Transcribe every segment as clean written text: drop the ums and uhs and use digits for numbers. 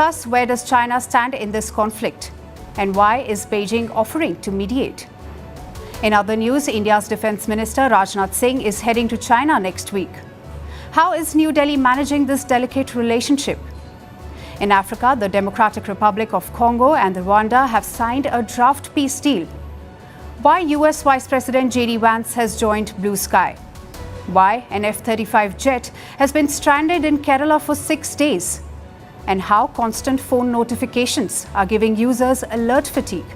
discuss where does China stand in this conflict and why is Beijing offering to mediate. In other news, India's Defence Minister Rajnath Singh is heading to China next week. How is New Delhi managing this delicate relationship? In Africa, the Democratic Republic of Congo and Rwanda have signed a draft peace deal. Why US Vice President J.D. Vance has joined Blue Sky. Why an F-35 jet has been stranded in Kerala for 6 days. And how constant phone notifications are giving users alert fatigue.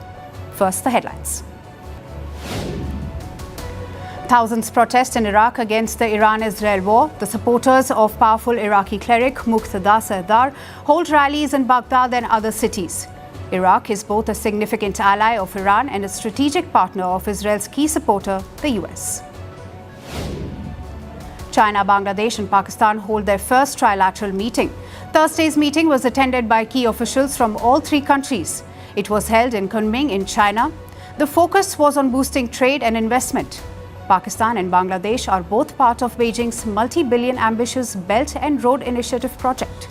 First, the headlines. Thousands protest in Iraq against the Iran-Israel war. The supporters of powerful Iraqi cleric Muqtada Sardar hold rallies in Baghdad and other cities. Iraq is both a significant ally of Iran and a strategic partner of Israel's key supporter, the US. China, Bangladesh and Pakistan hold their first trilateral meeting. Thursday's meeting was attended by key officials from all three countries. It was held in Kunming in China. The focus was on boosting trade and investment. Pakistan and Bangladesh are both part of Beijing's multi-billion ambitious Belt and Road Initiative project.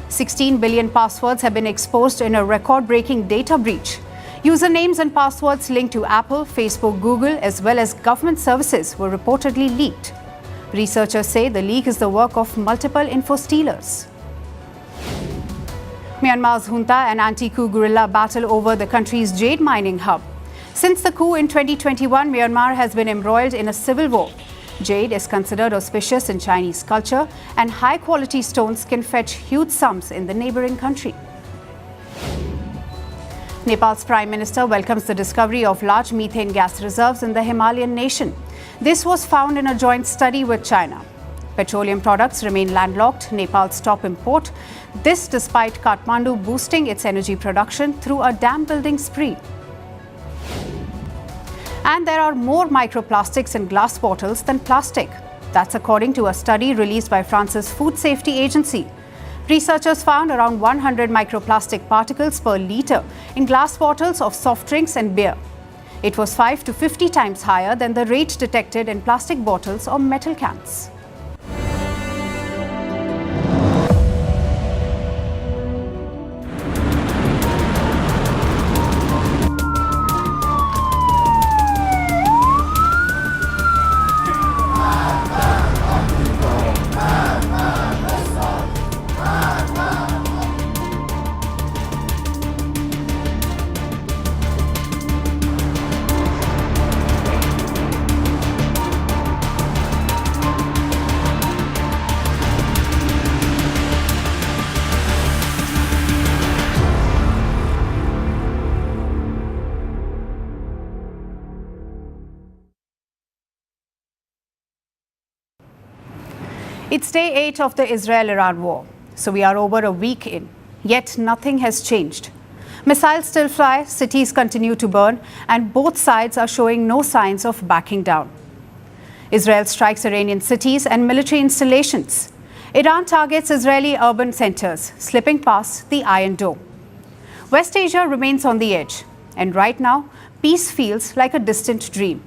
16 billion passwords have been exposed in a record-breaking data breach. Usernames and passwords linked to Apple, Facebook, Google, as well as government services were reportedly leaked. Researchers say the leak is the work of multiple info stealers. Myanmar's junta and anti-coup guerrilla battle over the country's jade mining hub. Since the coup in 2021, Myanmar has been embroiled in a civil war. Jade is considered auspicious in Chinese culture, and high-quality stones can fetch huge sums in the neighboring country. Nepal's Prime Minister welcomes the discovery of large methane gas reserves in the Himalayan nation. This was found in a joint study with China. Petroleum products remain landlocked, Nepal's top import. This despite Kathmandu boosting its energy production through a dam-building spree. And there are more microplastics in glass bottles than plastic. That's according to a study released by France's Food Safety Agency. Researchers found around 100 microplastic particles per litre in glass bottles of soft drinks and beer. It was 5 to 50 times higher than the rate detected in plastic bottles or metal cans. It's day 8 of the Israel-Iran war, so we are over a week in. Yet nothing has changed. Missiles still fly, cities continue to burn, and both sides are showing no signs of backing down. Israel strikes Iranian cities and military installations. Iran targets Israeli urban centers, slipping past the Iron Dome. West Asia remains on the edge, and right now, peace feels like a distant dream.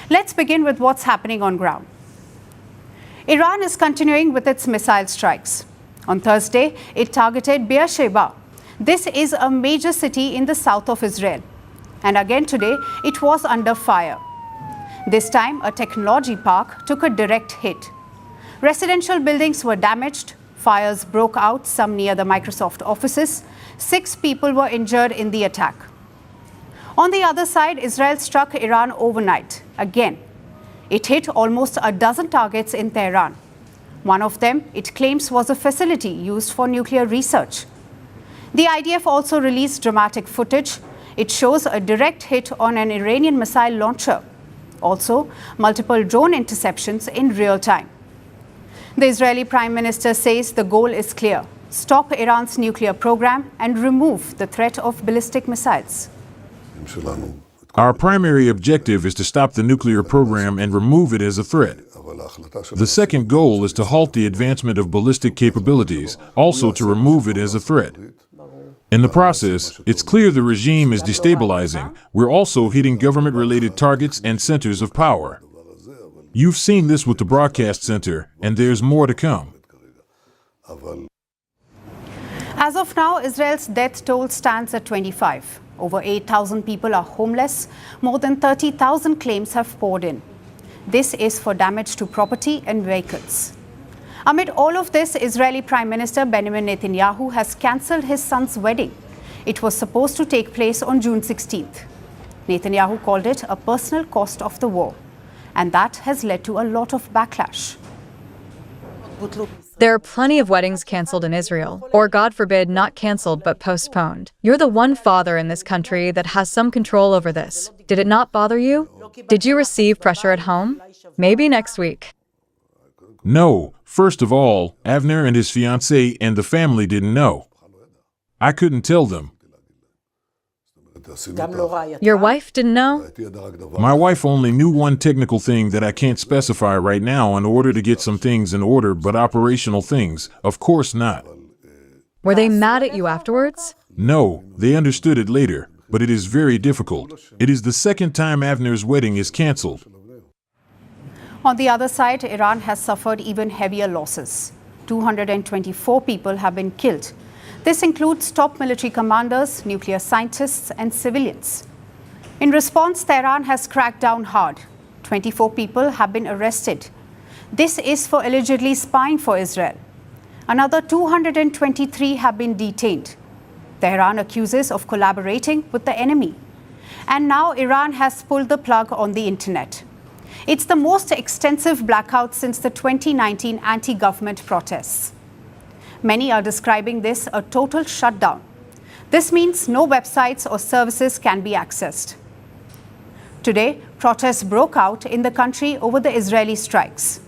Let's begin with what's happening on ground. Iran is continuing with its missile strikes. On Thursday, it targeted Beersheba. This is a major city in the south of Israel. And again today, it was under fire. This time, a technology park took a direct hit. Residential buildings were damaged. Fires broke out, some near the Microsoft offices. 6 people were injured in the attack. On the other side, Israel struck Iran overnight. Again, it hit almost a dozen targets in Tehran. One of them, it claims, was a facility used for nuclear research. The IDF also released dramatic footage. It shows a direct hit on an Iranian missile launcher. Also, multiple drone interceptions in real time. The Israeli Prime Minister says the goal is clear: stop Iran's nuclear program and remove the threat of ballistic missiles. Our primary objective is to stop the nuclear program and remove it as a threat. The second goal is to halt the advancement of ballistic capabilities, also to remove it as a threat. In the process, it's clear the regime is destabilizing. We're also hitting government-related targets and centers of power. You've seen this with the broadcast center, and there's more to come. As of now, Israel's death toll stands at 25. Over 8,000 people are homeless. More than 30,000 claims have poured in. This is for damage to property and vehicles. Amid all of this, Israeli Prime Minister Benjamin Netanyahu has cancelled his son's wedding. It was supposed to take place on June 16th. Netanyahu called it a personal cost of the war, and that has led to a lot of backlash. There are plenty of weddings cancelled in Israel, or God forbid, not cancelled but postponed. You're the one father in this country that has some control over this. Did it not bother you? Did you receive pressure at home? Maybe next week. No, first of all, Avner and his fiancée and the family didn't know. I couldn't tell them. Your wife didn't know? My wife only knew one technical thing that I can't specify right now in order to get some things in order, but operational things, of course not. Were they mad at you afterwards? No, they understood it later, but it is very difficult. It is the second time Avner's wedding is cancelled. On the other side, Iran has suffered even heavier losses. 224 people have been killed. This includes top military commanders, nuclear scientists, and civilians. In response, Tehran has cracked down hard. 24 people have been arrested. This is for allegedly spying for Israel. Another 223 have been detained. Tehran accuses of collaborating with the enemy. And now Iran has pulled the plug on the internet. It's the most extensive blackout since the 2019 anti-government protests. Many are describing this a total shutdown. This means no websites or services can be accessed. Today, protests broke out in the country over the Israeli strikes.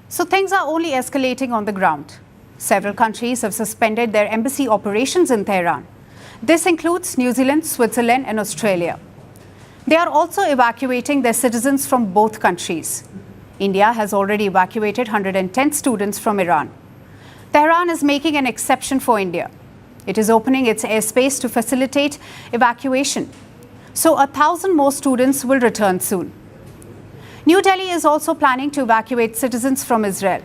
So things are only escalating on the ground. Several countries have suspended their embassy operations in Tehran. This includes New Zealand, Switzerland, and Australia. They are also evacuating their citizens from both countries. India has already evacuated 110 students from Iran. Tehran is making an exception for India. It is opening its airspace to facilitate evacuation. So 1,000 more students will return soon. New Delhi is also planning to evacuate citizens from Israel.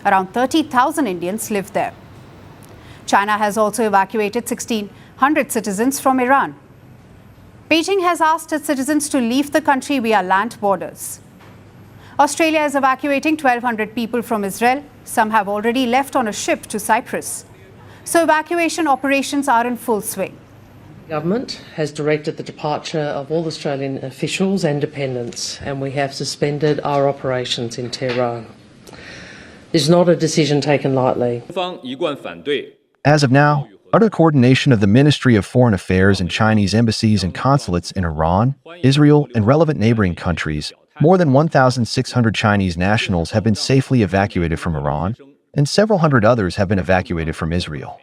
Around 30,000 Indians live there. China has also evacuated 1,600 citizens from Iran. Beijing has asked its citizens to leave the country via land borders. Australia is evacuating 1,200 people from Israel. Some have already left on a ship to Cyprus. So evacuation operations are in full swing. The government has directed the departure of all Australian officials and dependents, and we have suspended our operations in Tehran. This is not a decision taken lightly. As of now, utter coordination of the Ministry of Foreign Affairs and Chinese embassies and consulates in Iran, Israel, and relevant neighboring countries. More than 1,600 Chinese nationals have been safely evacuated from Iran, and several hundred others have been evacuated from Israel.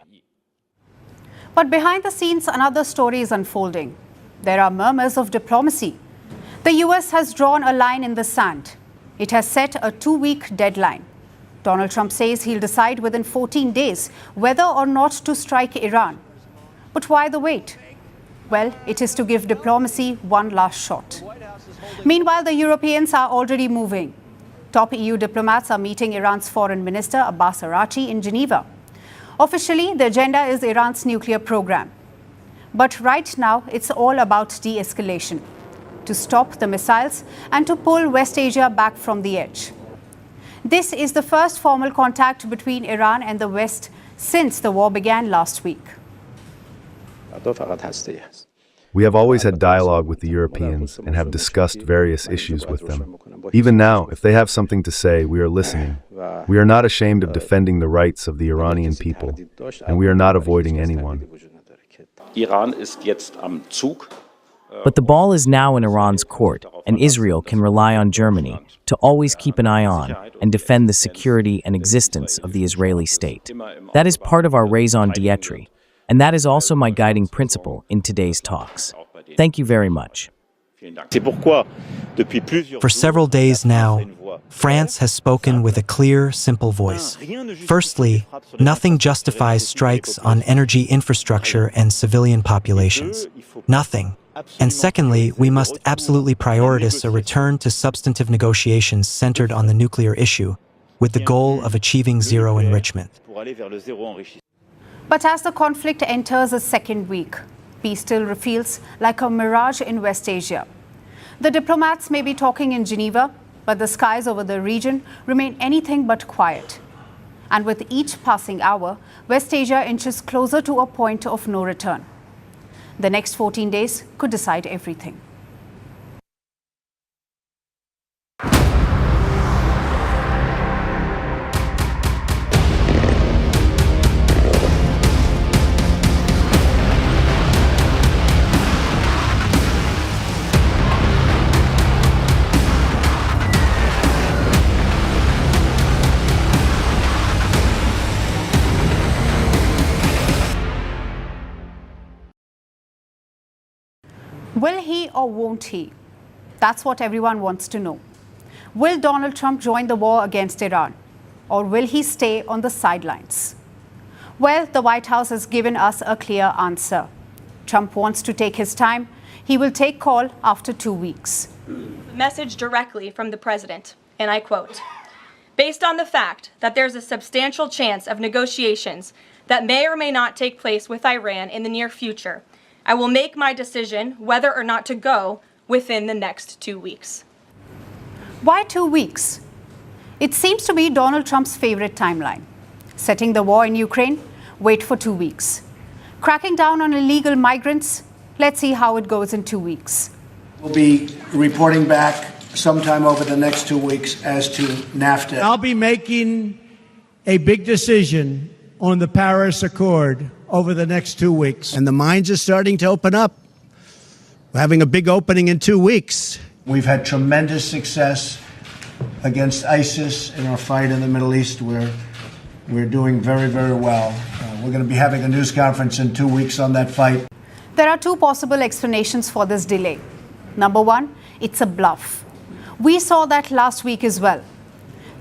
But behind the scenes, another story is unfolding. There are murmurs of diplomacy. The US has drawn a line in the sand. It has set a 2-week deadline. Donald Trump says he'll decide within 14 days whether or not to strike Iran. But why the wait? Well, it is to give diplomacy one last shot. Meanwhile, the Europeans are already moving. Top EU diplomats are meeting Iran's Foreign Minister Abbas Araghchi in Geneva. Officially, the agenda is Iran's nuclear program. But right now, it's all about de-escalation, to stop the missiles and to pull West Asia back from the edge. This is the first formal contact between Iran and the West since the war began last week. We have always had dialogue with the Europeans and have discussed various issues with them. Even now, if they have something to say, we are listening. We are not ashamed of defending the rights of the Iranian people, and we are not avoiding anyone. But the ball is now in Iran's court, and Israel can rely on Germany to always keep an eye on and defend the security and existence of the Israeli state. That is part of our raison d'etre, And that is also my guiding principle in today's talks. Thank you very much. For several days now, France has spoken with a clear, simple voice. Firstly, nothing justifies strikes on energy infrastructure and civilian populations. Nothing. And secondly, we must absolutely prioritize a return to substantive negotiations centered on the nuclear issue, with the goal of achieving zero enrichment. But as the conflict enters its second week, peace still feels like a mirage in West Asia. The diplomats may be talking in Geneva, but the skies over the region remain anything but quiet. And with each passing hour, West Asia inches closer to a point of no return. The next 14 days could decide everything. Will he or won't he? That's what everyone wants to know. Will Donald Trump join the war against Iran? Or will he stay on the sidelines? Well, the White House has given us a clear answer. Trump wants to take his time. He will take call after 2 weeks. Message directly from the president, and I quote, "Based on the fact that there's a substantial chance of negotiations that may or may not take place with Iran in the near future, I will make my decision whether or not to go within the next 2 weeks." Why 2 weeks? It seems to be Donald Trump's favorite timeline. Setting the war in Ukraine, wait for 2 weeks. Cracking down on illegal migrants, let's see how it goes in 2 weeks. We'll be reporting back sometime over the next 2 weeks as to NAFTA. I'll be making a big decision on the Paris Accord over the next 2 weeks. And the mines are starting to open up. We're having a big opening in 2 weeks. We've had tremendous success against ISIS in our fight in the Middle East. We're doing very, very well. We're going to be having a news conference in 2 weeks on that fight. There are two possible explanations for this delay. Number one, it's a bluff. We saw that last week as well.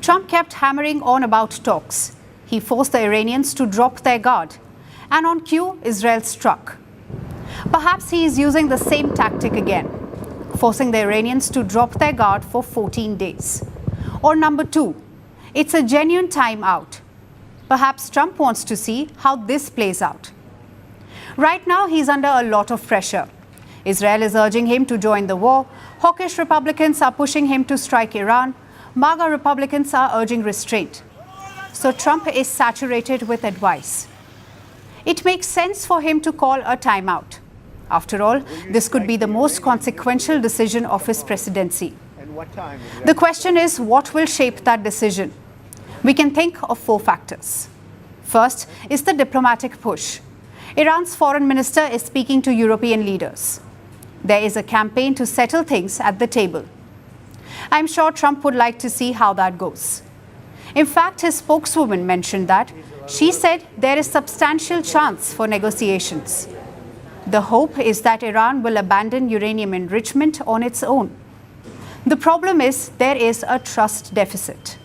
Trump kept hammering on about talks. He forced the Iranians to drop their guard. And on cue, Israel struck. Perhaps he is using the same tactic again, forcing the Iranians to drop their guard for 14 days. Or number two, it's a genuine timeout. Perhaps Trump wants to see how this plays out. Right now, he's under a lot of pressure. Israel is urging him to join the war. Hawkish Republicans are pushing him to strike Iran. MAGA Republicans are urging restraint. So Trump is saturated with advice. It makes sense for him to call a timeout. After all, this could be the most consequential decision of his presidency. The question is, what will shape that decision? We can think of 4 factors. First is the diplomatic push. Iran's foreign minister is speaking to European leaders. There is a campaign to settle things at the table. I'm sure Trump would like to see how that goes. In fact, his spokeswoman mentioned that. She said there is substantial chance for negotiations. The hope is that Iran will abandon uranium enrichment on its own. The problem is there is a trust deficit.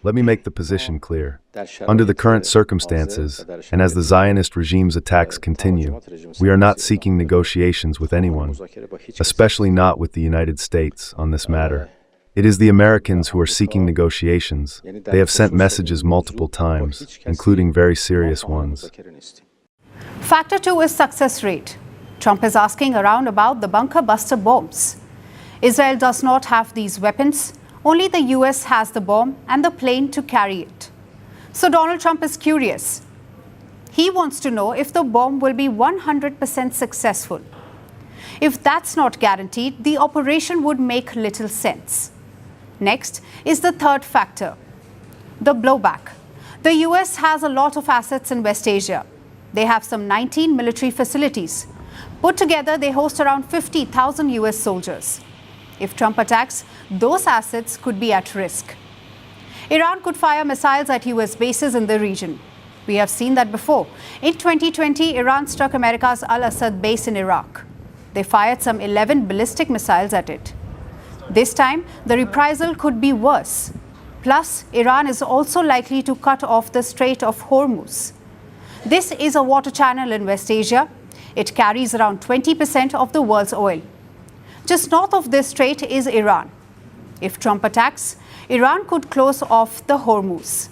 Let me make the position clear. Under the current circumstances, and as the Zionist regime's attacks continue, we are not seeking negotiations with anyone, especially not with the United States, on this matter. It is the Americans who are seeking negotiations. They have sent messages multiple times, including very serious ones. Factor 2 is success rate. Trump is asking around about the bunker buster bombs. Israel does not have these weapons. Only the US has the bomb and the plane to carry it. So Donald Trump is curious. He wants to know if the bomb will be 100% successful. If that's not guaranteed, the operation would make little sense. Next is the third factor, the blowback. The US has a lot of assets in West Asia. They have some 19 military facilities. Put together, they host around 50,000 US soldiers. If Trump attacks, those assets could be at risk. Iran could fire missiles at US bases in the region. We have seen that before. In 2020, Iran struck America's Al-Assad base in Iraq. They fired some 11 ballistic missiles at it. This time, the reprisal could be worse. Plus, Iran is also likely to cut off the Strait of Hormuz. This is a water channel in West Asia. It carries around 20% of the world's oil. Just north of this strait is Iran. If Trump attacks, Iran could close off the Hormuz.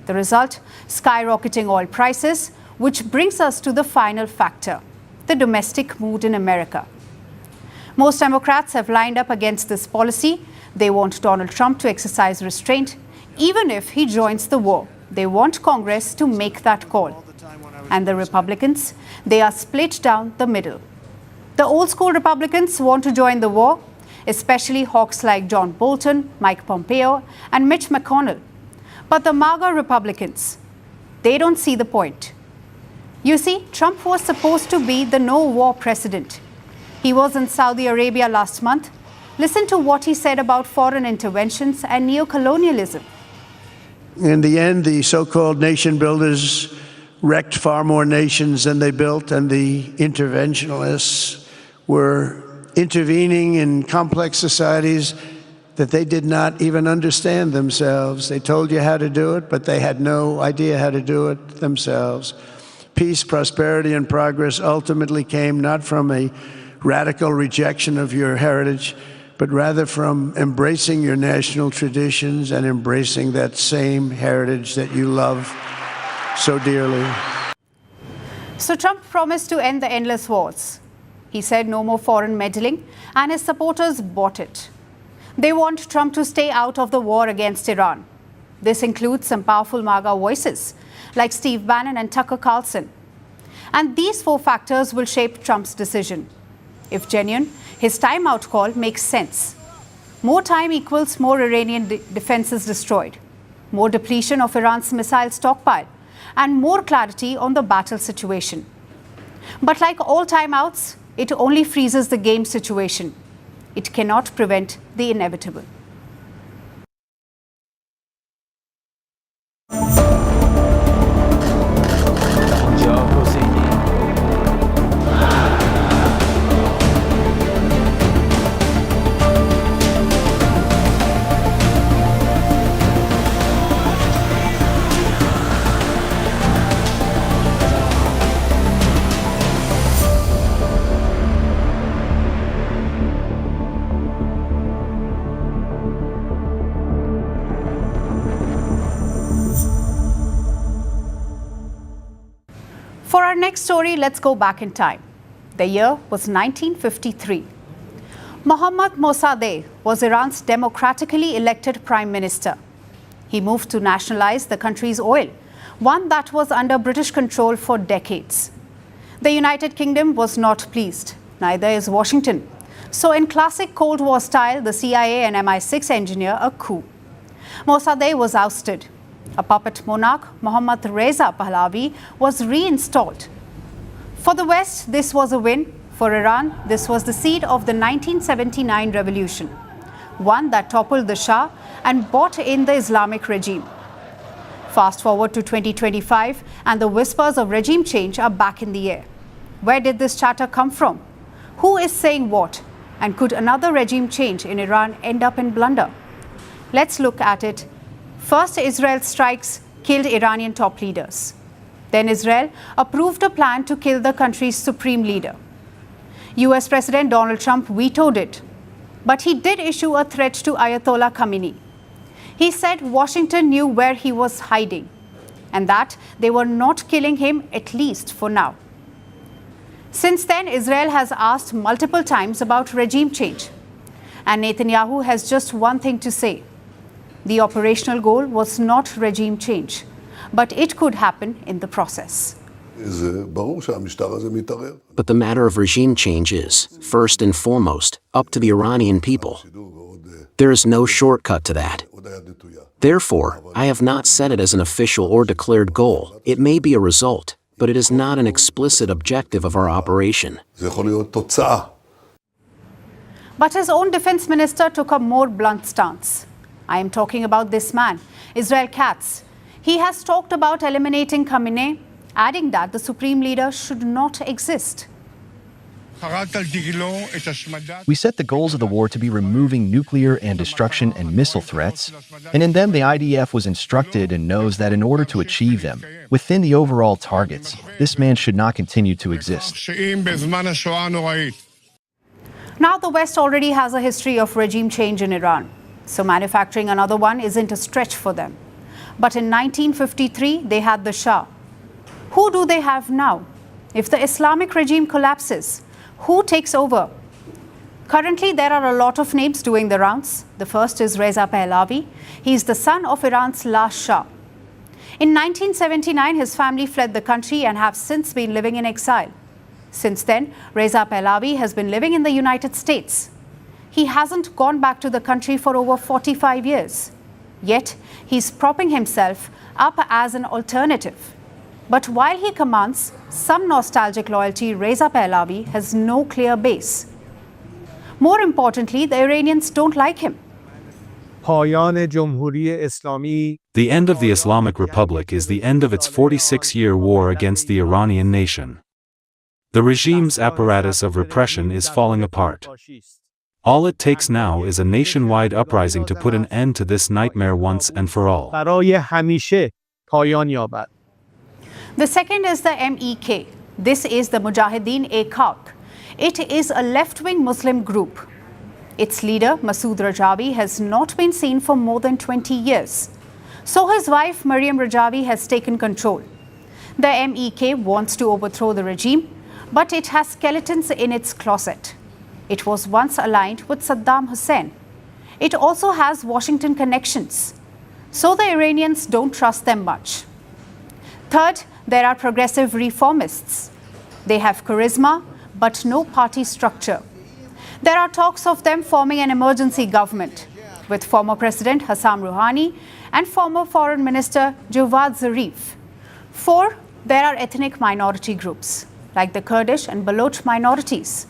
The result, skyrocketing oil prices, which brings us to the final factor, the domestic mood in America. Most Democrats have lined up against this policy. They want Donald Trump to exercise restraint, even if he joins the war. They want Congress to make that call. And the Republicans, they are split down the middle. The old school Republicans want to join the war, especially hawks like John Bolton, Mike Pompeo, and Mitch McConnell. But the MAGA Republicans, they don't see the point. You see, Trump was supposed to be the no-war president. He was in Saudi Arabia last month. Listen to what he said about foreign interventions and neocolonialism. In the end, the so-called nation builders wrecked far more nations than they built, and the interventionists were intervening in complex societies that they did not even understand themselves. They told you how to do it, but they had no idea how to do it themselves. Peace, prosperity, and progress ultimately came not from a radical rejection of your heritage, but rather from embracing your national traditions and embracing that same heritage that you love so dearly. So Trump promised to end the endless wars. He said no more foreign meddling, and his supporters bought it. They want Trump to stay out of the war against Iran. This includes some powerful MAGA voices, like Steve Bannon and Tucker Carlson. And these four factors will shape Trump's decision. If genuine, his timeout call makes sense. More time equals more Iranian defenses destroyed, more depletion of Iran's missile stockpile, and more clarity on the battle situation. But like all timeouts, it only freezes the game situation. It cannot prevent the inevitable. For our next story, let's go back in time. The year was 1953. Mohammad Mossadegh was Iran's democratically elected prime minister. He moved to nationalize the country's oil, one that was under British control for decades. The United Kingdom was not pleased, neither is Washington. So in classic Cold War style, the CIA and MI6 engineer a coup. Mossadegh was ousted. A puppet monarch, Mohammad Reza Pahlavi, was reinstalled. For the West, this was a win. For Iran, this was the seed of the 1979 revolution, one that toppled the Shah and brought in the Islamic regime. Fast forward to 2025, and the whispers of regime change are back in the air. Where did this chatter come from? Who is saying what? And could another regime change in Iran end up in blunder? Let's look at it. First, Israel strikes killed Iranian top leaders. Then Israel approved a plan to kill the country's supreme leader. US President Donald Trump vetoed it. But he did issue a threat to Ayatollah Khamenei. He said Washington knew where he was hiding and that they were not killing him, at least for now. Since then, Israel has asked multiple times about regime change. And Netanyahu has just one thing to say. The operational goal was not regime change, but it could happen in the process. But the matter of regime change is, first and foremost, up to the Iranian people. There is no shortcut to that. Therefore, I have not set it as an official or declared goal. It may be a result, but it is not an explicit objective of our operation. But his own defense minister took a more blunt stance. I am talking about this man, Israel Katz. He has talked about eliminating Khamenei, adding that the supreme leader should not exist. We set the goals of the war to be removing nuclear and destruction and missile threats, and in them the IDF was instructed and knows that in order to achieve them, within the overall targets, this man should not continue to exist. Now the West already has a history of regime change in Iran, so manufacturing another one isn't a stretch for them. But in 1953, they had the Shah. Who do they have now? If the Islamic regime collapses, who takes over? Currently, there are a lot of names doing the rounds. The first is Reza Pahlavi. He is the son of Iran's last Shah. In 1979, his family fled the country and have since been living in exile. Since then, Reza Pahlavi has been living in the United States. He hasn't gone back to the country for over 45 years. Yet, he's propping himself up as an alternative. But while he commands some nostalgic loyalty, Reza Pahlavi has no clear base. More importantly, the Iranians don't like him. The end of the Islamic Republic is the end of its 46-year war against the Iranian nation. The regime's apparatus of repression is falling apart. All it takes now is a nationwide uprising to put an end to this nightmare once and for all. The second is the MEK. This is the Mujahideen-e-Khalq. It is a left-wing Muslim group. Its leader, Masood Rajavi, has not been seen for more than 20 years. So his wife, Maryam Rajavi, has taken control. The MEK wants to overthrow the regime, but it has skeletons in its closet. It was once aligned with Saddam Hussein. It also has Washington connections. So the Iranians don't trust them much. Third, there are progressive reformists. They have charisma, but no party structure. There are talks of them forming an emergency government with former President Hassan Rouhani and former Foreign Minister Javad Zarif. Four, there are ethnic minority groups, like the Kurdish and Baloch minorities.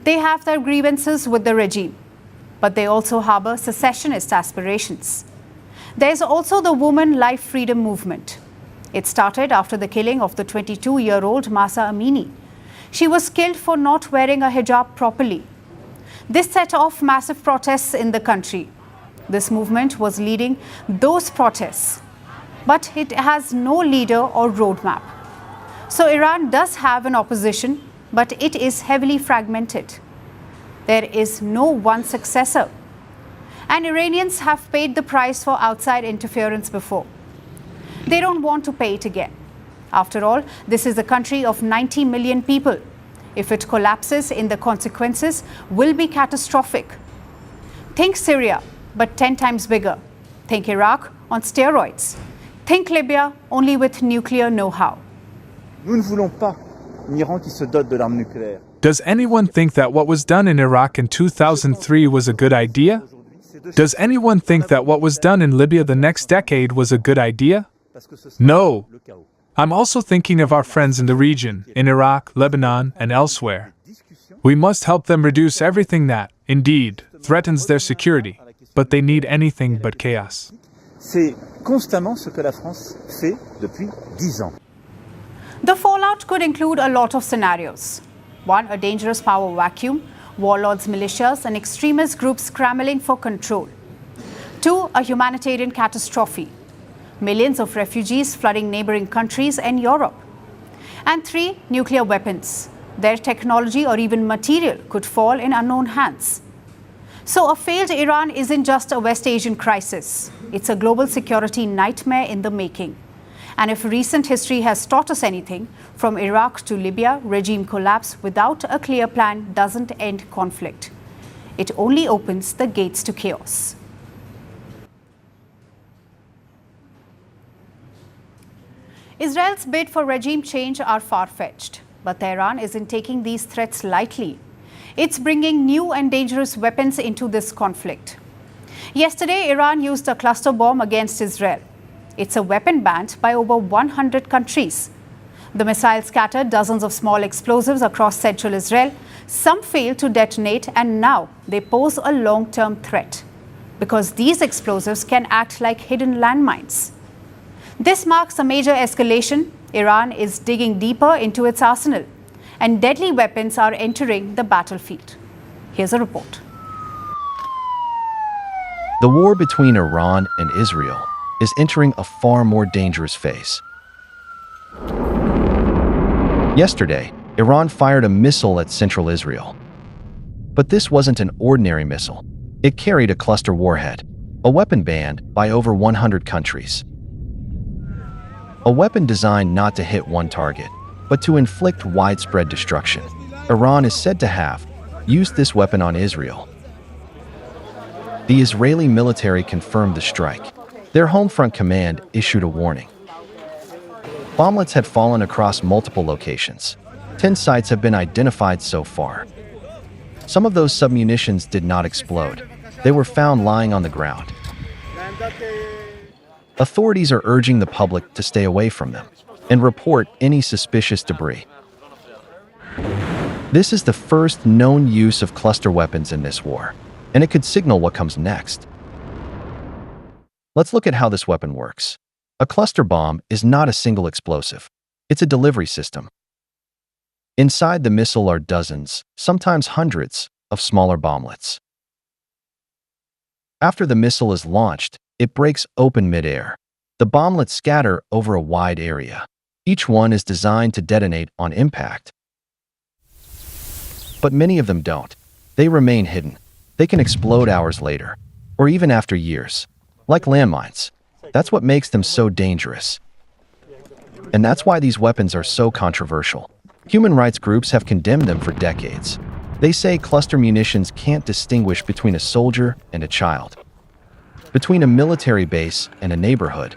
They have their grievances with the regime, but they also harbor secessionist aspirations. There's also the Women Life Freedom Movement. It started after the killing of the 22-year-old Mahsa Amini. She was killed for not wearing a hijab properly. This set off massive protests in the country. This movement was leading those protests, but it has no leader or roadmap. So Iran does have an opposition, but it is heavily fragmented. There is no one successor. And Iranians have paid the price for outside interference before. They don't want to pay it again. After all, this is a country of 90 million people. If it collapses, the consequences will be catastrophic. Think Syria, but 10 times bigger. Think Iraq on steroids. Think Libya, only with nuclear know-how. Does anyone think that what was done in Iraq in 2003 was a good idea? Does anyone think that what was done in Libya the next decade was a good idea? No. I'm also thinking of our friends in the region, in Iraq, Lebanon, and elsewhere. We must help them reduce everything that, indeed, threatens their security, but they need anything but chaos. The fallout could include a lot of scenarios. One, a dangerous power vacuum, warlords, militias, and extremist groups scrambling for control. Two, a humanitarian catastrophe. Millions of refugees flooding neighboring countries and Europe. And three, nuclear weapons. Their technology or even material could fall in unknown hands. So a failed Iran isn't just a West Asian crisis. It's a global security nightmare in the making. And if recent history has taught us anything, from Iraq to Libya, regime collapse without a clear plan doesn't end conflict. It only opens the gates to chaos. Israel's bid for regime change are far-fetched, but Tehran isn't taking these threats lightly. It's bringing new and dangerous weapons into this conflict. Yesterday, Iran used a cluster bomb against Israel. It's a weapon banned by over 100 countries. The missile scattered dozens of small explosives across central Israel. Some failed to detonate, and now they pose a long-term threat because these explosives can act like hidden landmines. This marks a major escalation. Iran is digging deeper into its arsenal, and deadly weapons are entering the battlefield. Here's a report. The war between Iran and Israel is entering a far more dangerous phase. Yesterday, Iran fired a missile at central Israel. But this wasn't an ordinary missile. It carried a cluster warhead, a weapon banned by over 100 countries. A weapon designed not to hit one target, but to inflict widespread destruction. Iran is said to have used this weapon on Israel. The Israeli military confirmed the strike. Their home front command issued a warning. Bomblets had fallen across multiple locations. 10 sites have been identified so far. Some of those submunitions did not explode. They were found lying on the ground. Authorities are urging the public to stay away from them and report any suspicious debris. This is the first known use of cluster weapons in this war, and it could signal what comes next. Let's look at how this weapon works. A cluster bomb is not a single explosive. It's a delivery system. Inside the missile are dozens, sometimes hundreds, of smaller bomblets. After the missile is launched, it breaks open midair. The bomblets scatter over a wide area. Each one is designed to detonate on impact. But many of them don't. They remain hidden. They can explode hours later, or even after years, like landmines. That's what makes them so dangerous. And that's why these weapons are so controversial. Human rights groups have condemned them for decades. They say cluster munitions can't distinguish between a soldier and a child, between a military base and a neighborhood.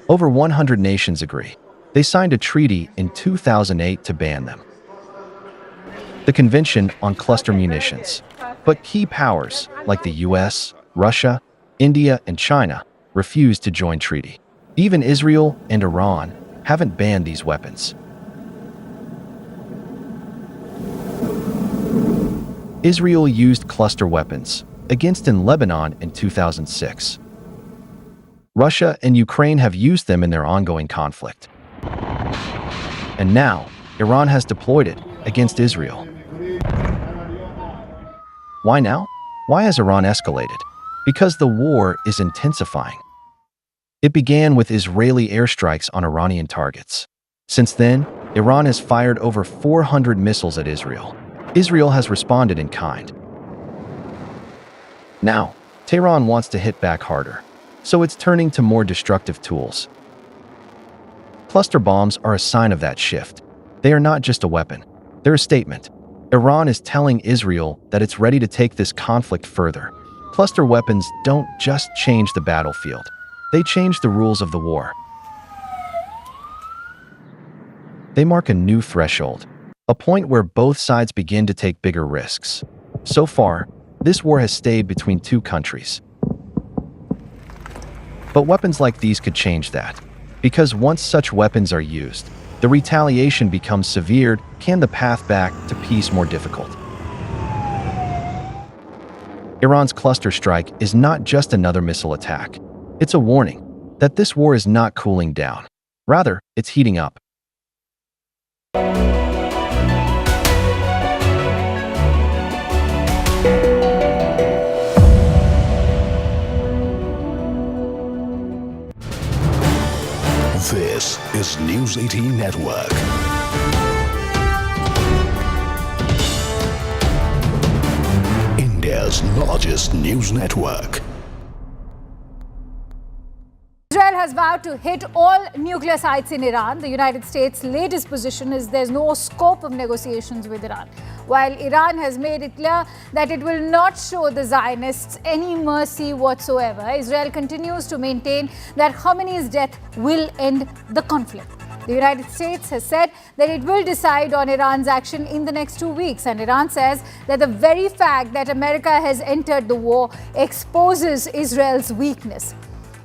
Over 100 nations agree. They signed a treaty in 2008 to ban them, the Convention on Cluster Munitions. But key powers like the US, Russia, India, and China refused to join treaty. Even Israel and Iran haven't banned these weapons. Israel used cluster weapons against in Lebanon in 2006. Russia and Ukraine have used them in their ongoing conflict. And now, Iran has deployed it against Israel. Why now? Why has Iran escalated? Because the war is intensifying. It began with Israeli airstrikes on Iranian targets. Since then, Iran has fired over 400 missiles at Israel. Israel has responded in kind. Now, Tehran wants to hit back harder, so it's turning to more destructive tools. Cluster bombs are a sign of that shift. They are not just a weapon, they're a statement. Iran is telling Israel that it's ready to take this conflict further. Cluster weapons don't just change the battlefield, they change the rules of the war. They mark a new threshold, a point where both sides begin to take bigger risks. So far, this war has stayed between two countries. But weapons like these could change that, because once such weapons are used, the retaliation becomes severe, can the path back to peace more difficult. Iran's cluster strike is not just another missile attack. It's a warning that this war is not cooling down. Rather, it's heating up. This is News 18 Network. India's largest news network. Israel has vowed to hit all nuclear sites in Iran. The United States' latest position is there's no scope of negotiations with Iran, while Iran has made it clear that it will not show the Zionists any mercy whatsoever. Israel continues to maintain that Khamenei's death will end the conflict. The United States has said that it will decide on Iran's action in the next 2 weeks, and Iran says that the very fact that America has entered the war exposes Israel's weakness.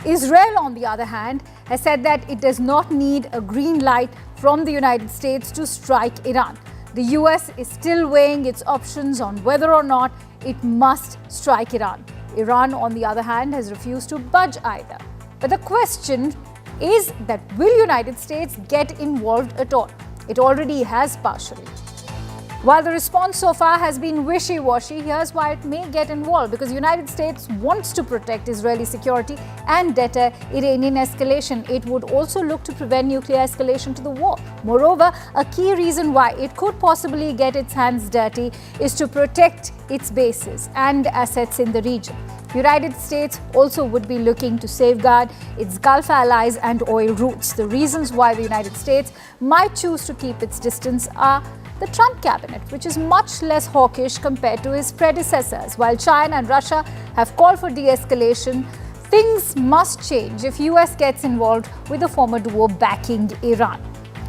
Israel, on the other hand, has said that it does not need a green light from the United States to strike Iran. The US is still weighing its options on whether or not it must strike Iran. Iran, on the other hand, has refused to budge either. But the question is that will United States get involved at all? It already has partially. While the response so far has been wishy-washy, here's why it may get involved. Because the United States wants to protect Israeli security and deter Iranian escalation. It would also look to prevent nuclear escalation to the war. Moreover, a key reason why it could possibly get its hands dirty is to protect its bases and assets in the region. The United States also would be looking to safeguard its Gulf allies and oil routes. The reasons why the United States might choose to keep its distance are the Trump cabinet, which is much less hawkish compared to his predecessors. While China and Russia have called for de-escalation, things must change if US gets involved with the former duo backing Iran.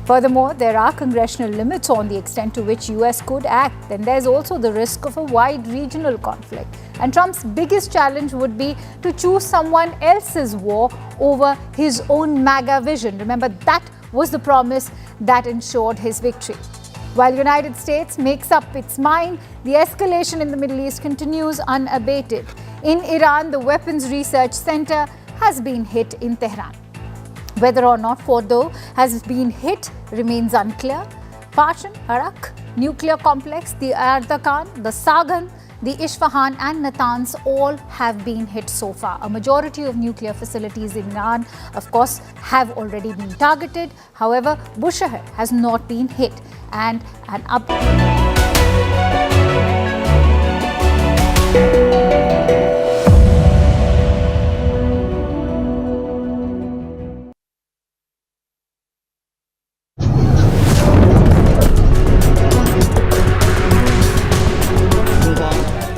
Furthermore, there are congressional limits on the extent to which US could act. Then there's also the risk of a wide regional conflict. And Trump's biggest challenge would be to choose someone else's war over his own MAGA vision. Remember, that was the promise that ensured his victory. While the United States makes up its mind, the escalation in the Middle East continues unabated. In Iran, the Weapons Research Center has been hit in Tehran. Whether or not Fordo has been hit remains unclear. Pashan, Arak, nuclear complex, the Ardakan, the Sagan, the Isfahan and Natanz all have been hit so far. A majority of nuclear facilities in Iran, of course, have already been targeted. However, Bushehr has not been hit. And an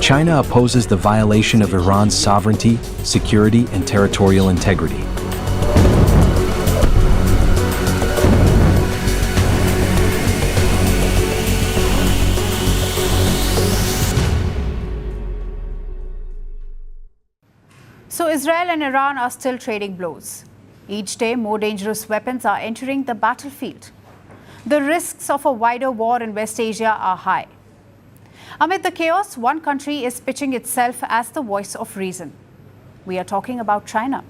China opposes the violation of Iran's sovereignty, security, and territorial integrity. So Israel and Iran are still trading blows. Each day, more dangerous weapons are entering the battlefield. The risks of a wider war in West Asia are high. Amid the chaos, one country is pitching itself as the voice of reason. We are talking about China.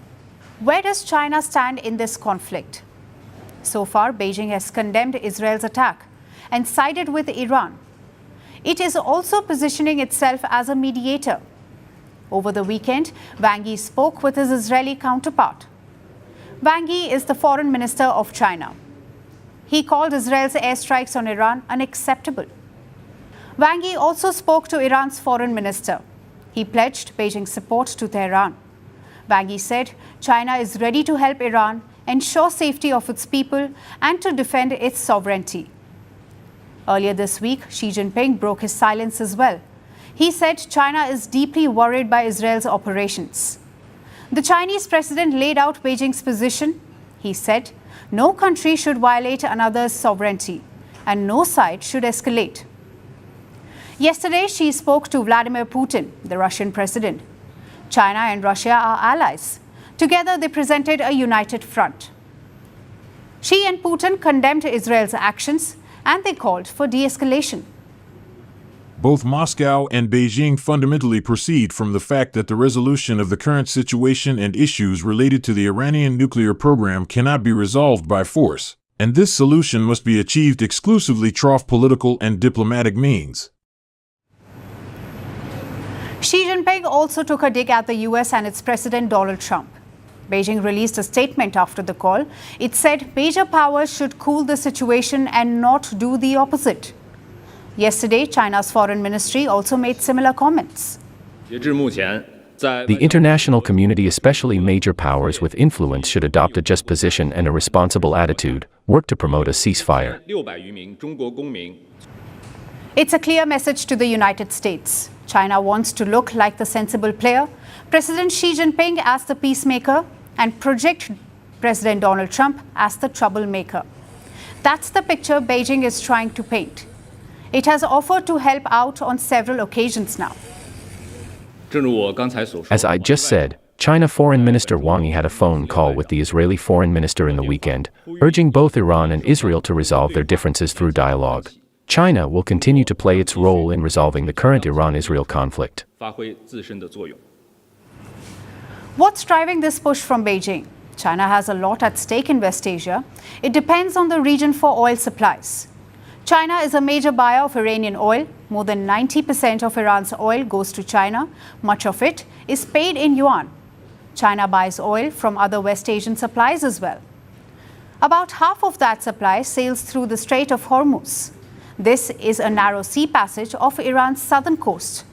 Where does China stand in this conflict? So far, Beijing has condemned Israel's attack and sided with Iran. It is also positioning itself as a mediator. Over the weekend, Wang Yi spoke with his Israeli counterpart. Wang Yi is the foreign minister of China. He called Israel's airstrikes on Iran unacceptable. Wang Yi also spoke to Iran's foreign minister. He pledged Beijing's support to Tehran. Wang Yi said China is ready to help Iran ensure safety of its people and to defend its sovereignty. Earlier this week, Xi Jinping broke his silence as well. He said China is deeply worried by Israel's operations. The Chinese president laid out Beijing's position. He said no country should violate another's sovereignty and no side should escalate. Yesterday, Xi spoke to Vladimir Putin, the Russian president. China and Russia are allies. Together, they presented a united front. Xi and Putin condemned Israel's actions and they called for de-escalation. Both Moscow and Beijing fundamentally proceed from the fact that the resolution of the current situation and issues related to the Iranian nuclear program cannot be resolved by force, and this solution must be achieved exclusively through political and diplomatic means. Xi Jinping also took a dig at the US and its President Donald Trump. Beijing released a statement after the call. It said major powers should cool the situation and not do the opposite. Yesterday, China's foreign ministry also made similar comments. The international community, especially major powers with influence, should adopt a just position and a responsible attitude, work to promote a ceasefire. It's a clear message to the United States. China wants to look like the sensible player, President Xi Jinping as the peacemaker, and project President Donald Trump as the troublemaker. That's the picture Beijing is trying to paint. It has offered to help out on several occasions now. As I just said, China Foreign Minister Wang Yi had a phone call with the Israeli Foreign Minister in the weekend, urging both Iran and Israel to resolve their differences through dialogue. China will continue to play its role in resolving the current Iran-Israel conflict. What's driving this push from Beijing? China has a lot at stake in West Asia. It depends on the region for oil supplies. China is a major buyer of Iranian oil. More than 90% of Iran's oil goes to China. Much of it is paid in yuan. China buys oil from other West Asian supplies as well. About half of that supply sails through the Strait of Hormuz. This is a narrow sea passage off Iran's southern coast.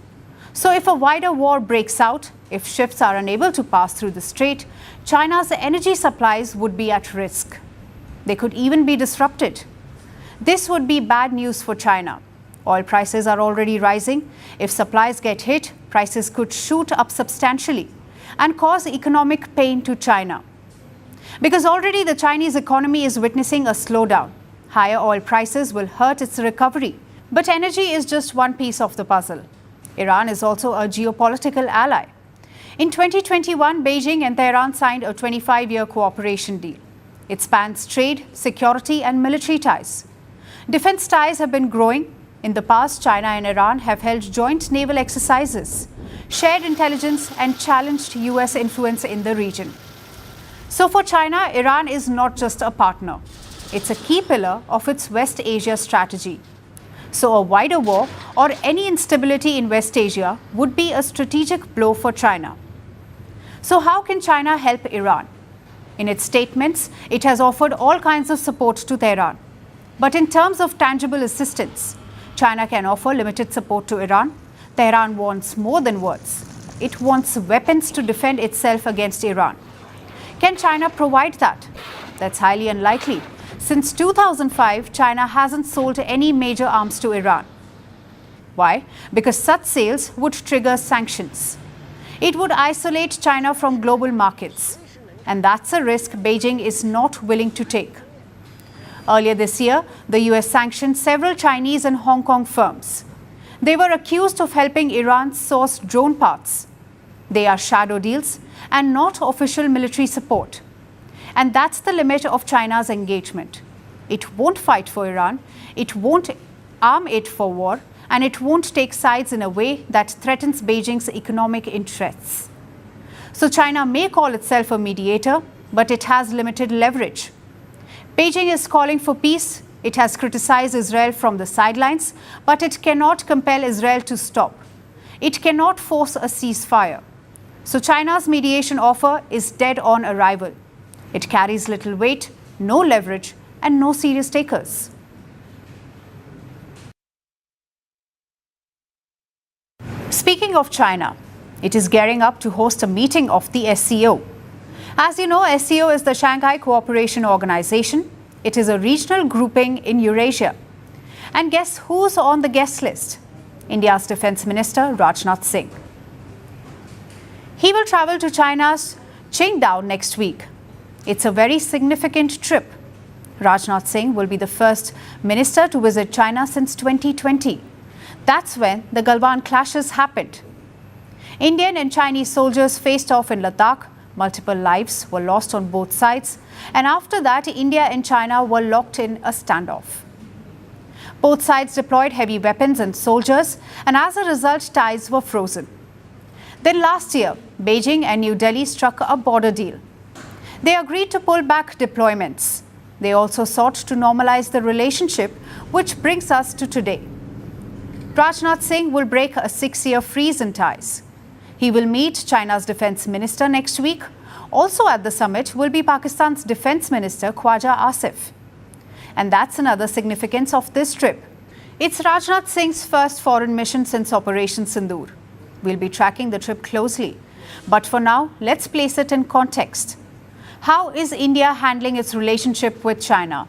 So if a wider war breaks out, if ships are unable to pass through the strait, China's energy supplies would be at risk. They could even be disrupted. This would be bad news for China. Oil prices are already rising. If supplies get hit, prices could shoot up substantially and cause economic pain to China. Because already the Chinese economy is witnessing a slowdown. Higher oil prices will hurt its recovery. But energy is just one piece of the puzzle. Iran is also a geopolitical ally. In 2021, Beijing and Tehran signed a 25-year cooperation deal. It spans trade, security, and military ties. Defense ties have been growing. In the past, China and Iran have held joint naval exercises, shared intelligence, and challenged US influence in the region. So for China, Iran is not just a partner. It's a key pillar of its West Asia strategy. So a wider war or any instability in West Asia would be a strategic blow for China. So how can China help Iran? In its statements, it has offered all kinds of support to Tehran. But in terms of tangible assistance, China can offer limited support to Iran. Tehran wants more than words. It wants weapons to defend itself against Iran. Can China provide that? That's highly unlikely. Since 2005, China hasn't sold any major arms to Iran. Why? Because such sales would trigger sanctions. It would isolate China from global markets. And that's a risk Beijing is not willing to take. Earlier this year, the US sanctioned several Chinese and Hong Kong firms. They were accused of helping Iran source drone parts. They are shadow deals and not official military support. And that's the limit of China's engagement. It won't fight for Iran, it won't arm it for war, and it won't take sides in a way that threatens Beijing's economic interests. So China may call itself a mediator, but it has limited leverage. Beijing is calling for peace. It has criticized Israel from the sidelines, but it cannot compel Israel to stop. It cannot force a ceasefire. So China's mediation offer is dead on arrival. It carries little weight, no leverage, and no serious takers. Speaking of China, it is gearing up to host a meeting of the SCO. As you know, SCO is the Shanghai Cooperation Organization. It is a regional grouping in Eurasia. And guess who's on the guest list? India's Defense Minister Rajnath Singh. He will travel to China's Qingdao next week. It's a very significant trip. Rajnath Singh will be the first minister to visit China since 2020. That's when the Galwan clashes happened. Indian and Chinese soldiers faced off in Ladakh. Multiple lives were lost on both sides. And after that, India and China were locked in a standoff. Both sides deployed heavy weapons and soldiers, and as a result, ties were frozen. Then last year, Beijing and New Delhi struck a border deal. They agreed to pull back deployments. They also sought to normalize the relationship, which brings us to today. Rajnath Singh will break a 6-year freeze in ties. He will meet China's defense minister next week. Also at the summit will be Pakistan's defense minister Khwaja Asif. And that's another significance of this trip. It's Rajnath Singh's first foreign mission since Operation Sindoor. We'll be tracking the trip closely. But for now, let's place it in context. How is India handling its relationship with China?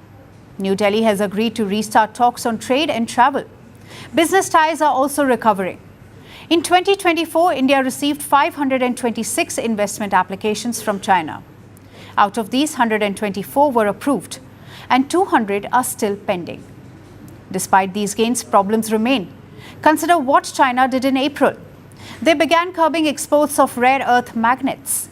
New Delhi has agreed to restart talks on trade and travel. Business ties are also recovering. In 2024, India received 526 investment applications from China. Out of these, 124 were approved, and 200 are still pending. Despite these gains, problems remain. Consider what China did in April. They began curbing exports of rare earth magnets.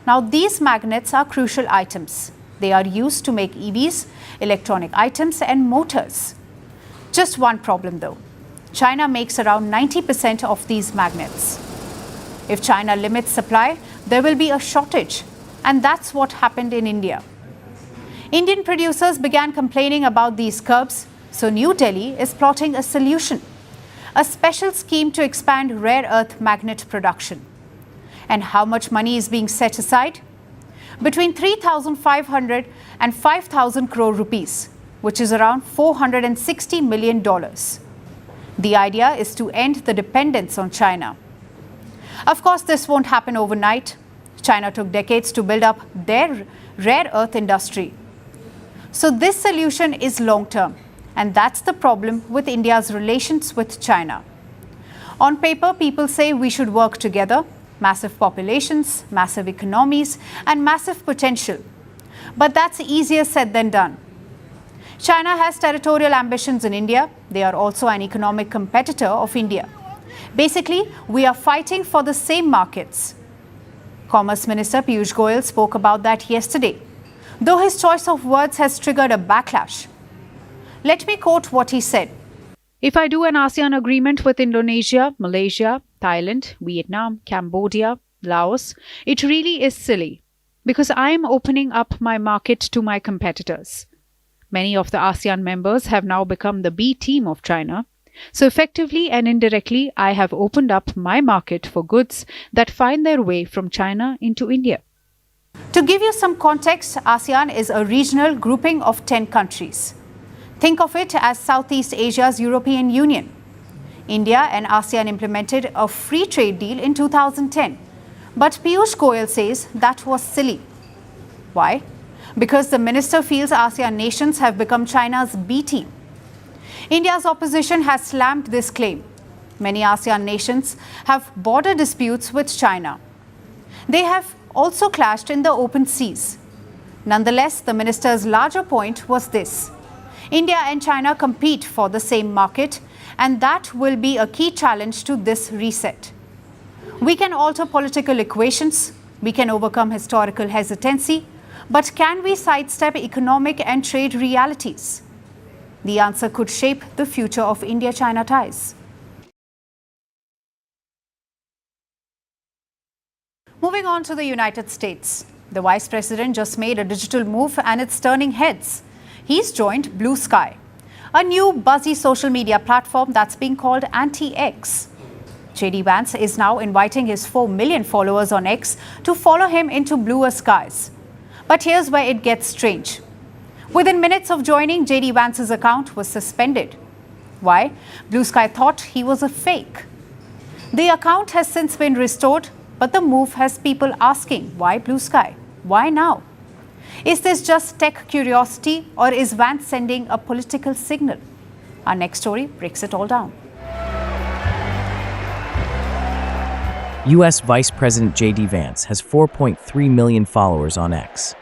Now, these magnets are crucial items. They are used to make EVs, electronic items, and motors. Just one problem though. China makes around 90% of these magnets. If China limits supply, there will be a shortage. And that's what happened in India. Indian producers began complaining about these curbs, so New Delhi is plotting a solution, a special scheme to expand rare earth magnet production. And how much money is being set aside? Between 3,500 and 5,000 crore rupees, which is around $460 million. The idea is to end the dependence on China. Of course, this won't happen overnight. China took decades to build up their rare earth industry. So this solution is long-term, and that's the problem with India's relations with China. On paper, people say we should work together, massive populations, massive economies, and massive potential. But that's easier said than done. China has territorial ambitions in India. They are also an economic competitor of India. Basically, we are fighting for the same markets. Commerce Minister Piyush Goyal spoke about that yesterday, though his choice of words has triggered a backlash. Let me quote what he said. If I do an ASEAN agreement with Indonesia, Malaysia, Thailand, Vietnam, Cambodia, Laos, it really is silly because I am opening up my market to my competitors. Many of the ASEAN members have now become the B team of China. So effectively and indirectly, I have opened up my market for goods that find their way from China into India. To give you some context, ASEAN is a regional grouping of 10 countries. Think of it as Southeast Asia's European Union. India and ASEAN implemented a free trade deal in 2010. But Piyush Goyal says that was silly. Why? Because the minister feels ASEAN nations have become China's B team. India's opposition has slammed this claim. Many ASEAN nations have border disputes with China. They have also clashed in the open seas. Nonetheless, the minister's larger point was this: India and China compete for the same market, and that will be a key challenge to this reset. We can alter political equations, we can overcome historical hesitancy, but can we sidestep economic and trade realities? The answer could shape the future of India-China ties. Moving on to the United States. The Vice President just made a digital move and it's turning heads. He's joined Blue Sky, a new buzzy social media platform that's being called Anti-X. JD Vance is now inviting his 4 million followers on X to follow him into bluer skies. But here's where it gets strange. Within minutes of joining, JD Vance's account was suspended. Why? Blue Sky thought he was a fake. The account has since been restored, but the move has people asking, why Blue Sky? Why now? Is this just tech curiosity, or is Vance sending a political signal? Our next story breaks it all down. U.S. Vice President J.D. Vance has 4.3 million followers on X.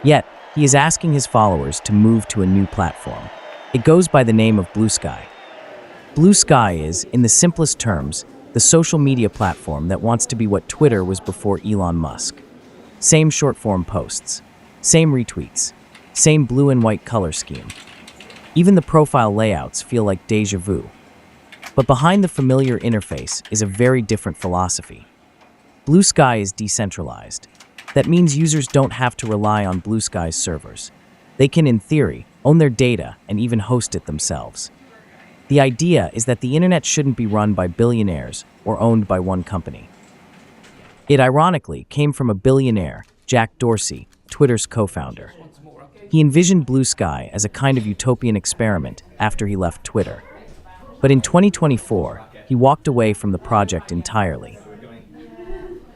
Yet, he is asking his followers to move to a new platform. It goes by the name of Blue Sky. Blue Sky is, in the simplest terms, the social media platform that wants to be what Twitter was before Elon Musk. Same short-form posts, same retweets, same blue and white color scheme. Even the profile layouts feel like déjà vu. But behind the familiar interface is a very different philosophy. Blue Sky is decentralized. That means users don't have to rely on Blue Sky's servers. They can, in theory, own their data and even host it themselves. The idea is that the internet shouldn't be run by billionaires or owned by one company. It ironically came from a billionaire, Jack Dorsey, Twitter's co-founder. He envisioned Blue Sky as a kind of utopian experiment after he left Twitter. But in 2024, he walked away from the project entirely.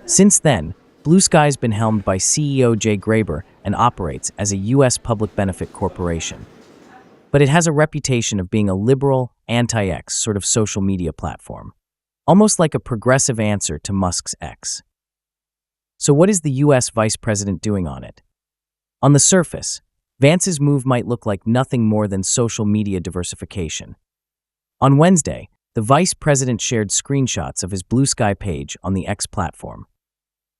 Since then, Blue Sky's been helmed by CEO Jay Graber and operates as a U.S. public benefit corporation. But it has a reputation of being a liberal, anti-X sort of social media platform, almost like a progressive answer to Musk's X. So what is the U.S. Vice President doing on it? On the surface, Vance's move might look like nothing more than social media diversification. On Wednesday, the Vice President shared screenshots of his Blue Sky page on the X platform.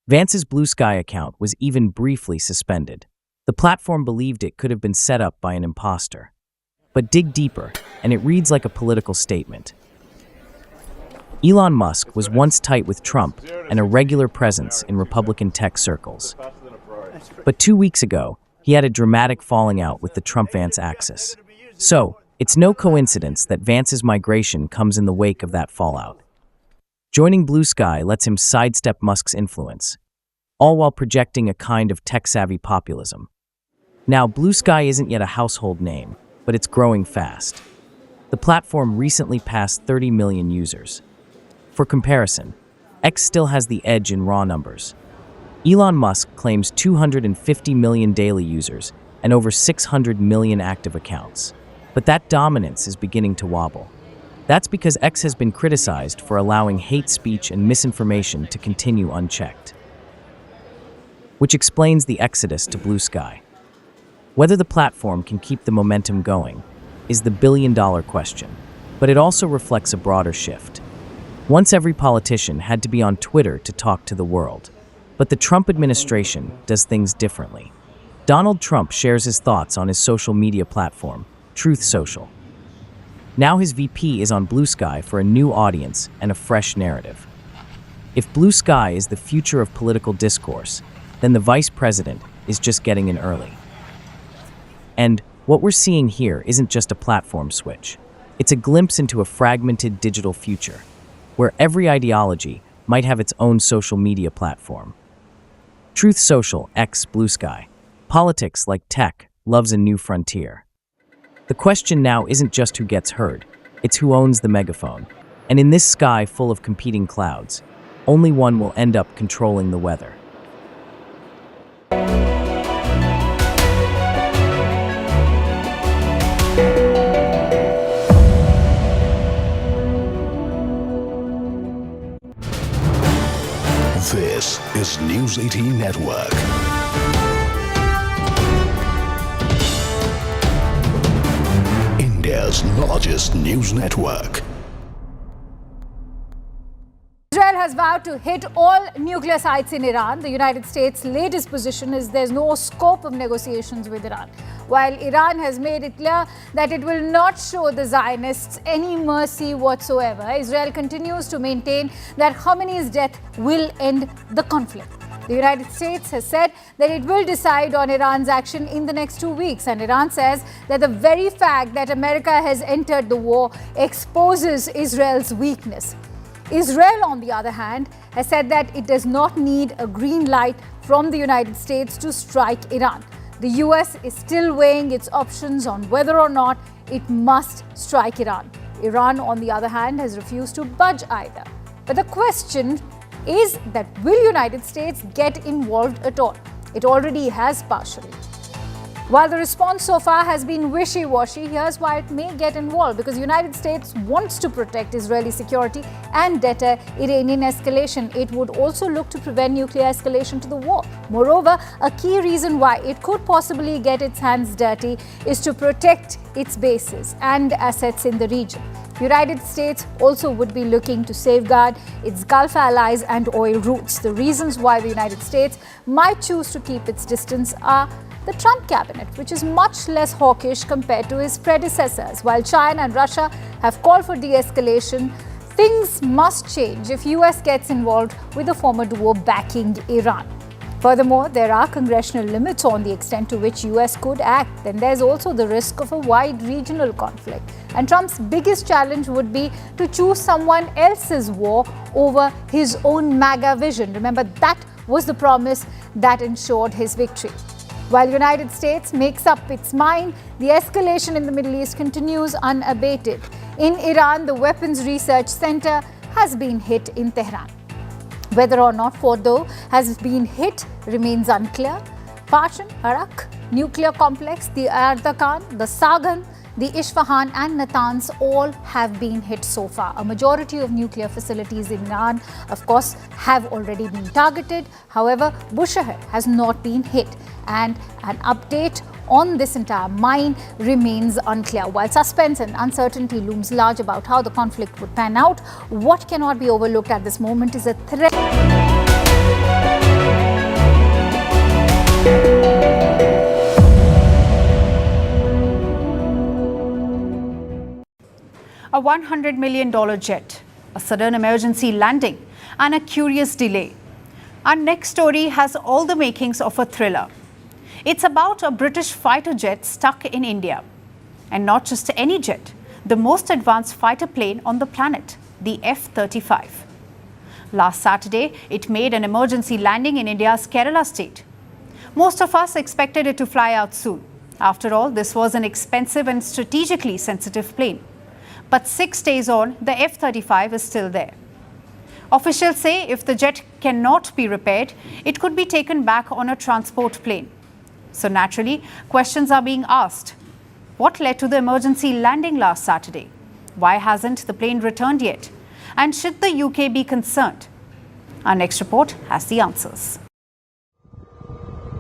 Vance's Blue Sky account was even briefly suspended. The platform believed it could have been set up by an imposter. But dig deeper, and it reads like a political statement. Elon Musk was once tight with Trump and a regular presence in Republican tech circles. But 2 weeks ago, he had a dramatic falling out with the Trump-Vance axis. So, it's no coincidence that Vance's migration comes in the wake of that fallout. Joining Blue Sky lets him sidestep Musk's influence, all while projecting a kind of tech-savvy populism. Now, Blue Sky isn't yet a household name, but it's growing fast. The platform recently passed 30 million users. For comparison, X still has the edge in raw numbers. Elon Musk claims 250 million daily users and over 600 million active accounts. But that dominance is beginning to wobble. That's because X has been criticized for allowing hate speech and misinformation to continue unchecked. Which explains the exodus to Blue Sky. Whether the platform can keep the momentum going is the billion-dollar question, but it also reflects a broader shift. Once every politician had to be on Twitter to talk to the world, but the Trump administration does things differently. Donald Trump shares his thoughts on his social media platform, Truth Social. Now his VP is on Blue Sky for a new audience and a fresh narrative. If Blue Sky is the future of political discourse, then the vice president is just getting in early. And what we're seeing here isn't just a platform switch. It's a glimpse into a fragmented digital future, where every ideology might have its own social media platform. Truth Social, X Blue Sky. Politics, like tech, loves a new frontier. The question now isn't just who gets heard, it's who owns the megaphone. And in this sky full of competing clouds, only one will end up controlling the weather. This is News 18 Network. India's largest news network. Israel has vowed to hit all nuclear sites in Iran. The United States' latest position is there's no scope of negotiations with Iran, while Iran has made it clear that it will not show the Zionists any mercy whatsoever. Israel continues to maintain that Khamenei's death will end the conflict. The United States has said that it will decide on Iran's action in the next 2 weeks, and Iran says that the very fact that America has entered the war exposes Israel's weakness. Israel, on the other hand, has said that it does not need a green light from the United States to strike Iran. The US is still weighing its options on whether or not it must strike Iran. Iran, on the other hand, has refused to budge either. But the question is that will United States get involved at all? It already has partially. While the response so far has been wishy-washy, here's why it may get involved. Because the United States wants to protect Israeli security and deter Iranian escalation. It would also look to prevent nuclear escalation to the war. Moreover, a key reason why it could possibly get its hands dirty is to protect its bases and assets in the region. The United States also would be looking to safeguard its Gulf allies and oil routes. The reasons why the United States might choose to keep its distance are the Trump cabinet, which is much less hawkish compared to his predecessors. While China and Russia have called for de-escalation, things must change if US gets involved with the former duo backing Iran. Furthermore, there are congressional limits on the extent to which US could act. Then there's also the risk of a wide regional conflict. And Trump's biggest challenge would be to choose someone else's war over his own MAGA vision. Remember, that was the promise that ensured his victory. While the United States makes up its mind, the escalation in the Middle East continues unabated. In Iran, the Weapons Research Center has been hit in Tehran. Whether or not Fordo has been hit remains unclear. Parchin, Arak, nuclear complex, the Ardakan, the Sagan, the Isfahan and Natanz all have been hit so far. A majority of nuclear facilities in Iran, of course, have already been targeted. However, Bushehr has not been hit, and an update on this entire mine remains unclear. While suspense and uncertainty looms large about how the conflict would pan out, what cannot be overlooked at this moment is a threat. A $100 million jet a sudden emergency landing, and a curious delay. Our next story has all the makings of a thriller. It's about a British fighter jet stuck in India. And not just any jet, the most advanced fighter plane on the planet, the F-35. Last Saturday, it made an emergency landing in India's Kerala state. Most of us expected it to fly out soon. After all, this was an expensive and strategically sensitive plane. But 6 days on, the F-35 is still there. Officials say if the jet cannot be repaired, it could be taken back on a transport plane. So naturally, questions are being asked. What led to the emergency landing last Saturday? Why hasn't the plane returned yet? And should the UK be concerned? Our next report has the answers.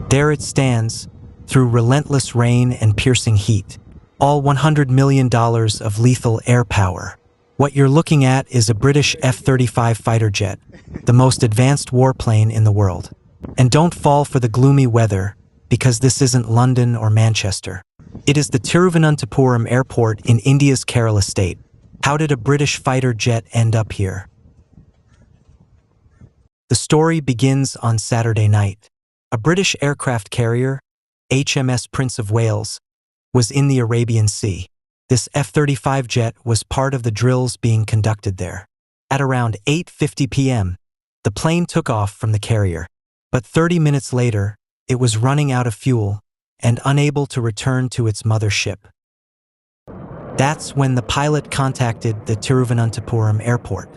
There it stands, through relentless rain and piercing heat, all $100 million of lethal air power. What you're looking at is a British F-35 fighter jet, the most advanced warplane in the world. And don't fall for the gloomy weather, because this isn't London or Manchester. It is the Thiruvananthapuram airport in India's Kerala state. How did a British fighter jet end up here? The story begins on Saturday night. A British aircraft carrier, HMS Prince of Wales, was in the Arabian Sea. This F-35 jet was part of the drills being conducted there. At around 8:50 p.m., the plane took off from the carrier, but 30 minutes later, it was running out of fuel and unable to return to its mother ship. That's when the pilot contacted the Thiruvananthapuram airport.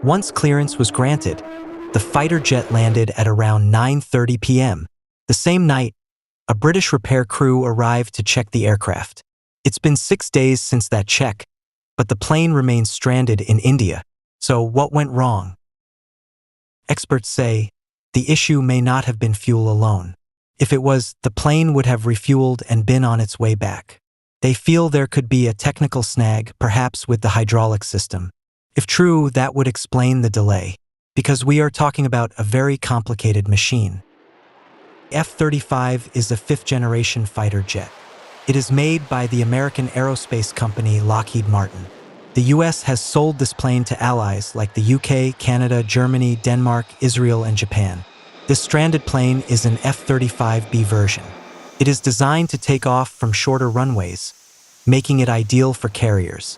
Once clearance was granted, the fighter jet landed at around 9:30 p.m. The same night, a British repair crew arrived to check the aircraft. It's been 6 days since that check, but the plane remains stranded in India. So what went wrong? Experts say the issue may not have been fuel alone. If it was, the plane would have refueled and been on its way back. They feel there could be a technical snag, perhaps with the hydraulic system. If true, that would explain the delay, because we are talking about a very complicated machine. F-35 is a fifth-generation fighter jet. It is made by the American aerospace company Lockheed Martin. The US has sold this plane to allies like the UK, Canada, Germany, Denmark, Israel, and Japan. This stranded plane is an F-35B version. It is designed to take off from shorter runways, making it ideal for carriers.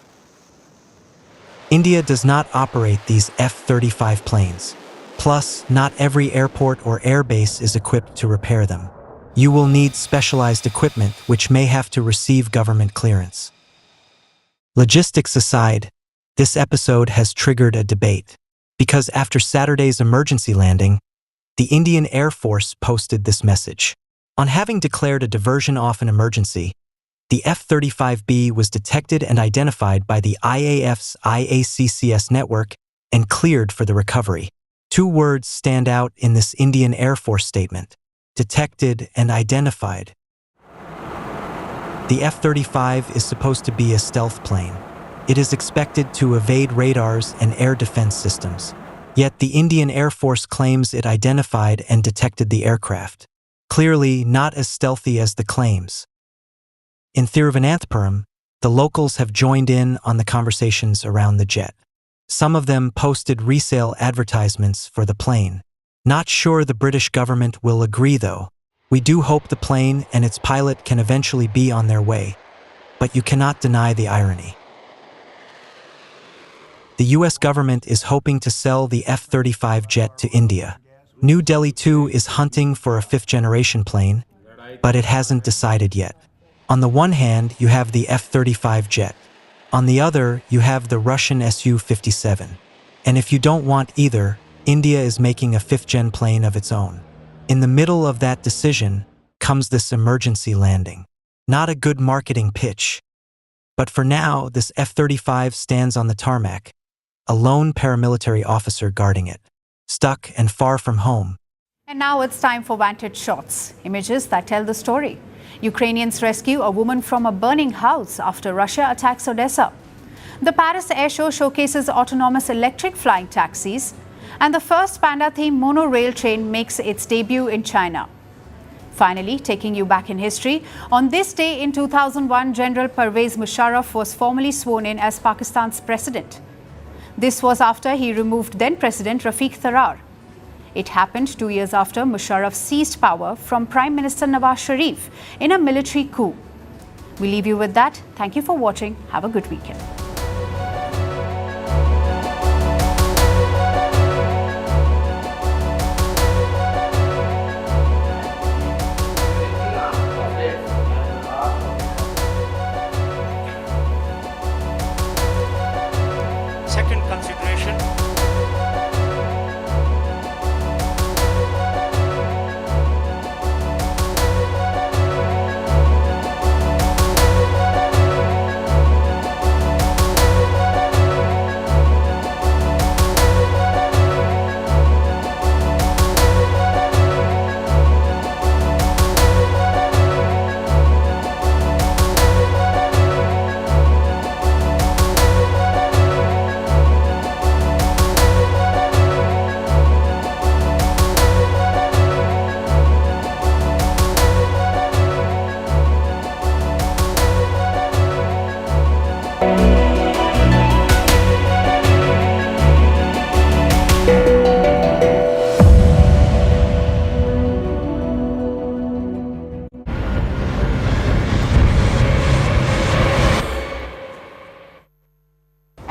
India does not operate these F-35 planes. Plus, not every airport or airbase is equipped to repair them. You will need specialized equipment which may have to receive government clearance. Logistics aside, this episode has triggered a debate, because after Saturday's emergency landing, the Indian Air Force posted this message. On having declared a diversion off an emergency, the F-35B was detected and identified by the IAF's IACCS network and cleared for the recovery. Two words stand out in this Indian Air Force statement: detected and identified. The F-35 is supposed to be a stealth plane. It is expected to evade radars and air defense systems. Yet the Indian Air Force claims it identified and detected the aircraft. Clearly not as stealthy as the claims. In Thiruvananthapuram, the locals have joined in on the conversations around the jet. Some of them posted resale advertisements for the plane. Not sure the British government will agree though. We do hope the plane and its pilot can eventually be on their way, but you cannot deny the irony. The US government is hoping to sell the F-35 jet to India. New Delhi too is hunting for a fifth-generation plane, but it hasn't decided yet. On the one hand, you have the F-35 jet. On the other, you have the Russian Su-57. And if you don't want either, India is making a fifth-gen plane of its own. In the middle of that decision comes this emergency landing. Not a good marketing pitch. But for now, this F-35 stands on the tarmac, a lone paramilitary officer guarding it, stuck and far from home. And now it's time for Vantage Shots, images that tell the story. Ukrainians rescue a woman from a burning house after Russia attacks Odessa. The Paris Air Show showcases autonomous electric flying taxis, and the first Panda-themed monorail train makes its debut in China. Finally, taking you back in history, on this day in 2001, General Pervez Musharraf was formally sworn in as Pakistan's president. This was after he removed then President Rafiq Tharar. It happened 2 years after Musharraf seized power from Prime Minister Nawaz Sharif in a military coup. We leave you with that. Thank you for watching. Have a good weekend. Second consideration.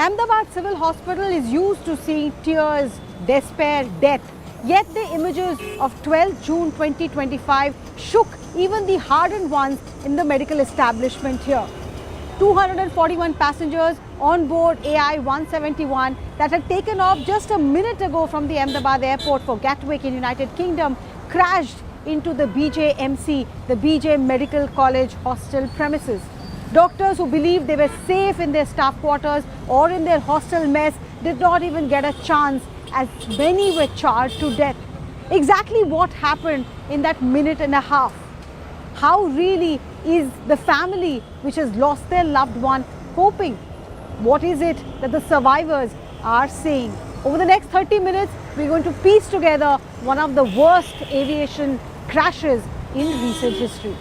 Ahmedabad Civil Hospital is used to seeing tears, despair, death. Yet the images of 12 June 2025 shook even the hardened ones in the medical establishment here. 241 passengers on board AI 171 that had taken off just a minute ago from the Ahmedabad airport for Gatwick in United Kingdom crashed into the BJMC, the BJ Medical College hostel premises. Doctors who believed they were safe in their staff quarters or in their hostel mess did not even get a chance, as many were charged to death. Exactly what happened in that minute and a half? How really is the family which has lost their loved one coping? What is it that the survivors are saying? Over the next 30 minutes, we're going to piece together one of the worst aviation crashes in recent history.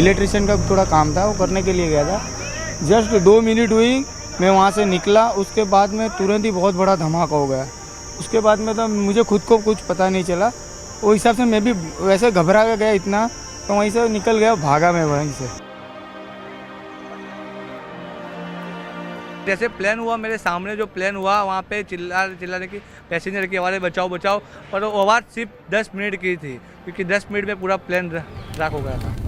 Electrician का थोड़ा काम था, वो करने के लिए गया था। जस्ट 2 मिनट हुई, मैं वहाँ से निकला, उसके बाद में तुरंत ही बहुत बड़ा धमाका हो गया। उसके बाद में तो मुझे खुद को कुछ पता नहीं चला, वो हिसाब से मैं भी वैसे घबरा गया इतना, तो वहीं से निकल गया, भागा मैं वहीं से। जैसे प्लेन हुआ, मेरे सामने जो प्लेन हुआ वहाँ पे चिल्लाने की पैसेंजर की आवाज़, बचाओ बचाओ, और वो आवाज़ सिर्फ 10 मिनट की थी, क्योंकि 10 मिनट में पूरा प्लेन रॉक हो गया था।